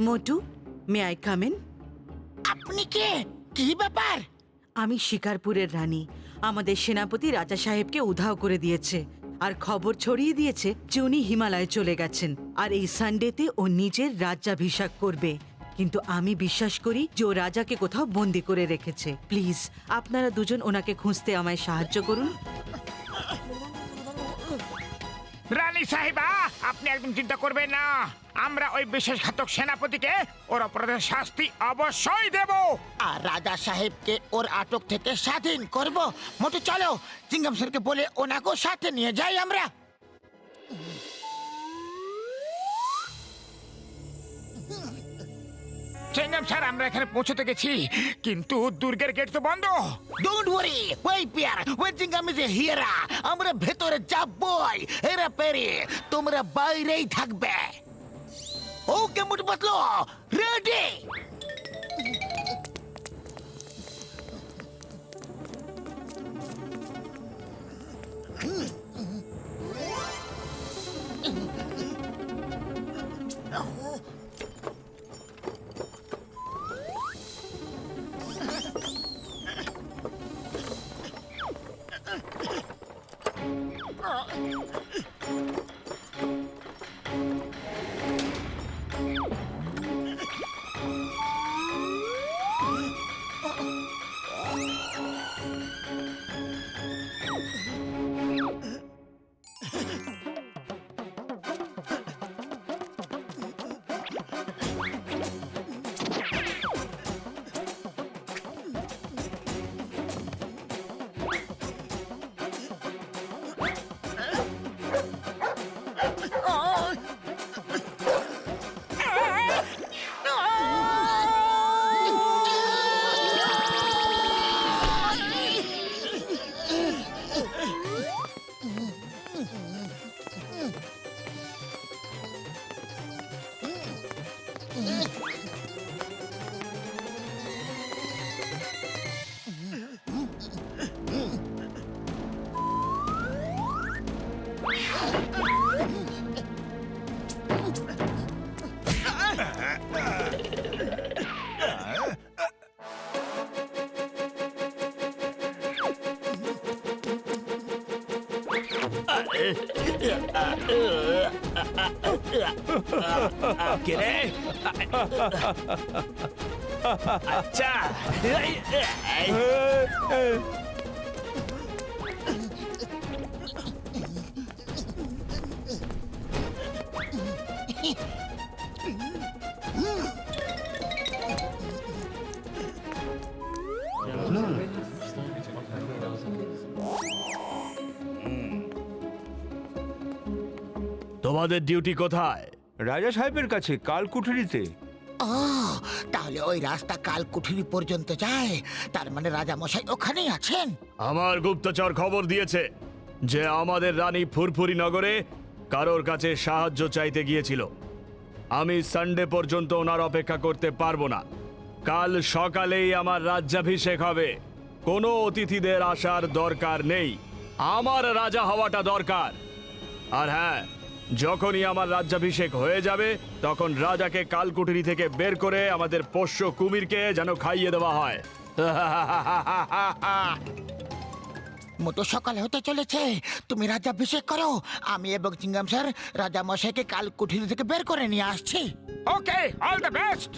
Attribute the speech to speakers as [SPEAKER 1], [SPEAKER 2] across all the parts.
[SPEAKER 1] Motu, may I come in?
[SPEAKER 2] আপনি কে? কি ব্যাপার?
[SPEAKER 1] আমি শিকারপুরের রানী। আমাদের সেনাপতি রাজা সাহেবকে উধাও করে দিয়েছে আর খবর ছড়িয়ে দিয়েছে যে উনি হিমালয়ে চলে গেছেন আর এই সানডেতে ও নিজের রাজ্যাভিষেক করবে। কিন্তু আমি বিশ্বাস করি যে ও রাজাকে কোথাও বন্দি করে রেখেছে। প্লিজ আপনারা দুজন ওনাকে খুঁজতে আমায় সাহায্য করুন।
[SPEAKER 3] রানী সাহেবা, আপনি একদম চিন্তা করবেন না। আমরা ওই বিশ্বাসঘাতক সেনাপতিকে ওর অপরাধের শাস্তি অবশ্যই দেব।
[SPEAKER 2] আর রাজা সাহেবকে ওর আটক থেকে স্বাধীন করব। মোটু চলো, চিঙ্গাম স্যারকে বলে ওনাকেও সাথে নিয়ে যাই আমরা।
[SPEAKER 3] চিঙ্গাম স্যার, আমরা এখানে পৌঁছতে গেছি, কিন্তু দুর্গের গেট তো বন্ধ।
[SPEAKER 2] ডোন্ট ওয়ারি, ওই পিয়ার, ওই চিঙ্গাম ইজ হিয়ারা। আমরা ভেতরে যাবই, এরা পেরে তোমরা বাইরেই থাকবে। ওকে মোটু পাতলো, রেডি?
[SPEAKER 4] কে আচ্ছা
[SPEAKER 5] তোমাদের ডিউটি কোথায়?
[SPEAKER 6] রাজা সাহেবের কাছে, কালকুঠুরিতে।
[SPEAKER 2] ও, তাহলে ওই রাস্তা কালকুঠুরি পর্যন্ত যায়। তার মানে রাজা মশাই ওখানেই আছেন।
[SPEAKER 5] আমার গুপ্তচর খবর দিয়েছে যে আমাদের রানী ফুরফুরি নগরে কারোর কাছে সাহায্য চাইতে গিয়েছিল। আমি সানডে পর্যন্ত ওনার অপেক্ষা করতে পারবো না। কাল সকালেই আমার রাজ্যাভিষেক হবে। কোনো অতিথিদের আসার দরকার নেই। আমার রাজা হওয়াটা দরকার। আর হ্যাঁ, যখনই আমার রাজ্যাভিষেক হয়ে যাবে তখন রাজাকে কালকুঠুরি থেকে বের করে আমাদের পোষ্য কুমিরকে যেন খাইয়ে দেওয়া হয়।
[SPEAKER 2] মোটো সকাল হতে চলেছে, তুমি রাজ্যাভিষেক করো। আমি এবং চিঙ্গাম স্যার রাজা মশাইকে কালকুঠুরি থেকে বের করে নিয়ে আসছি।
[SPEAKER 3] ওকে, অল দ্য বেস্ট।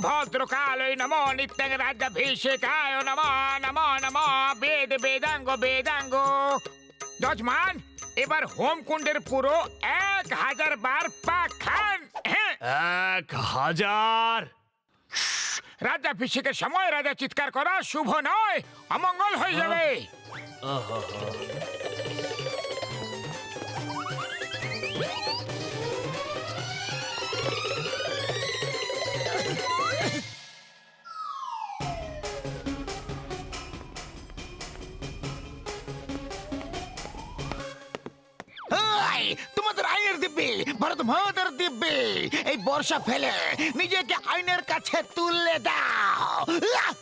[SPEAKER 3] ভদ্রকালয় নমো নিত্যং রাজ্যাভিষেকায় নমো নমো নমো বেদ বেদাঙ্গ বেদাঙ্গ। যজমান, এবার হোমকুণ্ডের পুরো 1000 বার পাক খান। হ্যাঁ,
[SPEAKER 5] 1000?
[SPEAKER 3] রাজ্যাভিষেকের সময় রাজা চিৎকার করা শুভ নয়, অমঙ্গল হয়ে যাবে।
[SPEAKER 2] এই, তোমাদের আইনের দিব্যি, ভারত মাতার দিব্যি, এই বর্ষা ফেলে নিজেকে আইনের কাছে তুলে দাও। আহ!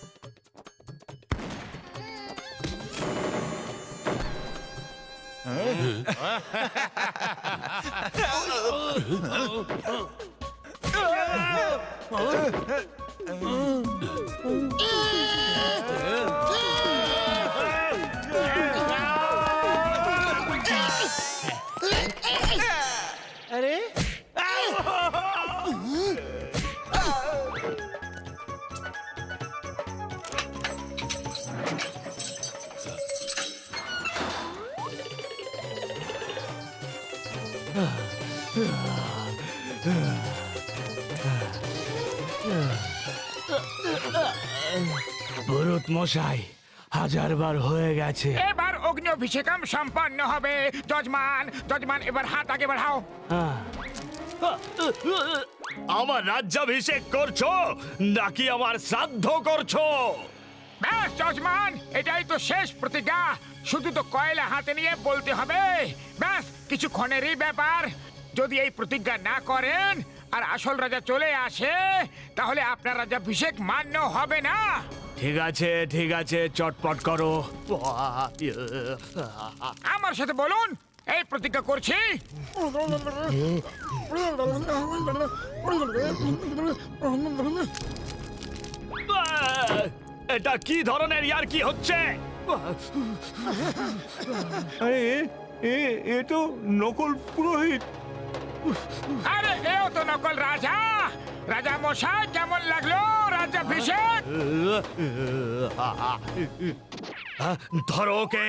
[SPEAKER 5] ভরত মশাই, 1000 বার হয়ে গেছে।
[SPEAKER 3] এবার অগ্নি অভিষেকম সম্পন্ন হবে। যজমান, যজমান, এবার হাত আগে বাড়াও।
[SPEAKER 5] আমার রাজ্যাভিষেক করছো নাকি আমার শ্রাদ্ধ করছো?
[SPEAKER 3] ব্যাস যজমান, এটাই তো শেষ প্রতিজ্ঞা। শুধু তো কয়লা হাতে নিয়ে বলতে হবে। ব্যাস কিছুক্ষণেরই ব্যাপার। যদি এই প্রতিজ্ঞা না করেন আর আসল রাজা চলে আসে, তাহলে আপনার রাজ্যাভিষেক মান্য হবে না।
[SPEAKER 5] ঠিক আছে, ঠিক আছে, চটপট করো।
[SPEAKER 3] আমার সাথে বলুন, এই প্রতিজ্ঞা করছি।
[SPEAKER 5] এটা কি ধরনের ইয়ার কি হচ্ছে?
[SPEAKER 6] আরে এ তো নকল পুরোহিত।
[SPEAKER 3] আরে এও তো নকল রাজা। রাজা মশাই, কেমন লাগলো রাজ্যাভিষেক?
[SPEAKER 5] ধরো ওকে।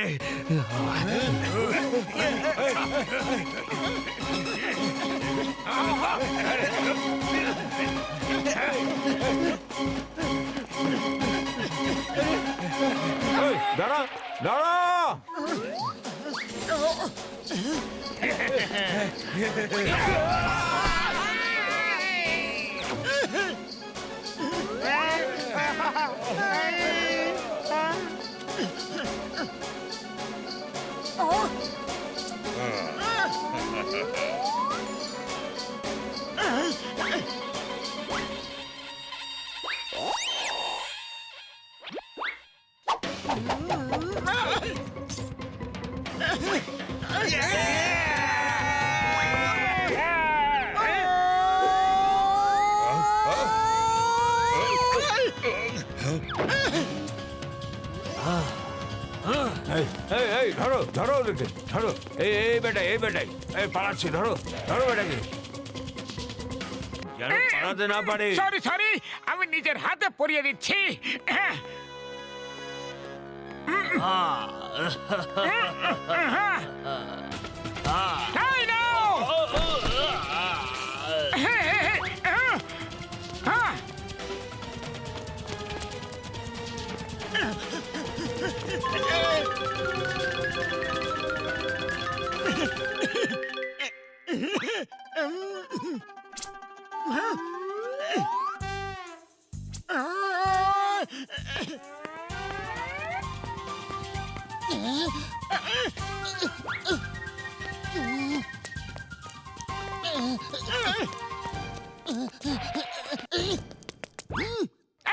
[SPEAKER 6] এই, দাঁড়া দাঁড়া। এই ধরো ধরো ওদেরকে, ধরো। এই বেটাই, এই বেটাই, এই পালাচ্ছি, ধরো ধরো বেটাকে, যেন পালাতে না পারে।
[SPEAKER 3] সরি সরি, আমি নিজের হাতে পরিয়ে দিচ্ছি। এই নাও।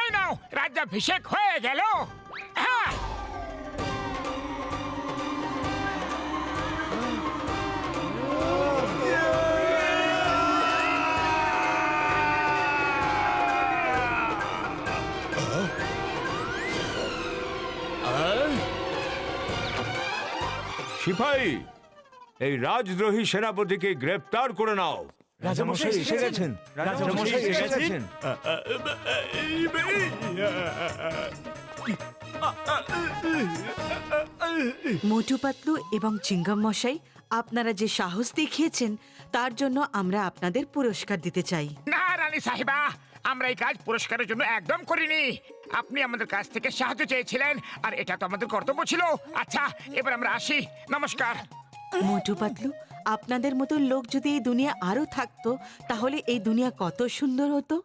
[SPEAKER 3] এই নাও, রাজ্যাভিষেক হয়ে গেল। হ্যাঁ,
[SPEAKER 6] সিপাহী, এই রাজদ্রোহী সেনাপতিকে গ্রেপ্তার করে নাও। রাজামশাই এসে গেছেন, রাজামশাই এসে গেছেন।
[SPEAKER 1] মোটু পাতলু এবং চিঙ্গাম মশাই, আপনারা যে সাহস দেখিয়েছেন তার জন্য আমরা আপনাদের পুরস্কার দিতে চাই।
[SPEAKER 3] না রানী সাহেবা, আমরা এই কাজ পুরস্কারের জন্য একদম করিনি। আপনি আমাদের কাছ থেকে সাহায্য চেয়েছিলেন আর এটা তো আমাদের কর্তব্য ছিল। আচ্ছা, এবার আমরা আসি, নমস্কার।
[SPEAKER 1] মোটু পাতলু, আপনাদের মতো লোক যদি এই দুনিয়া আরো থাকতো তাহলে এই দুনিয়া কত সুন্দর হতো।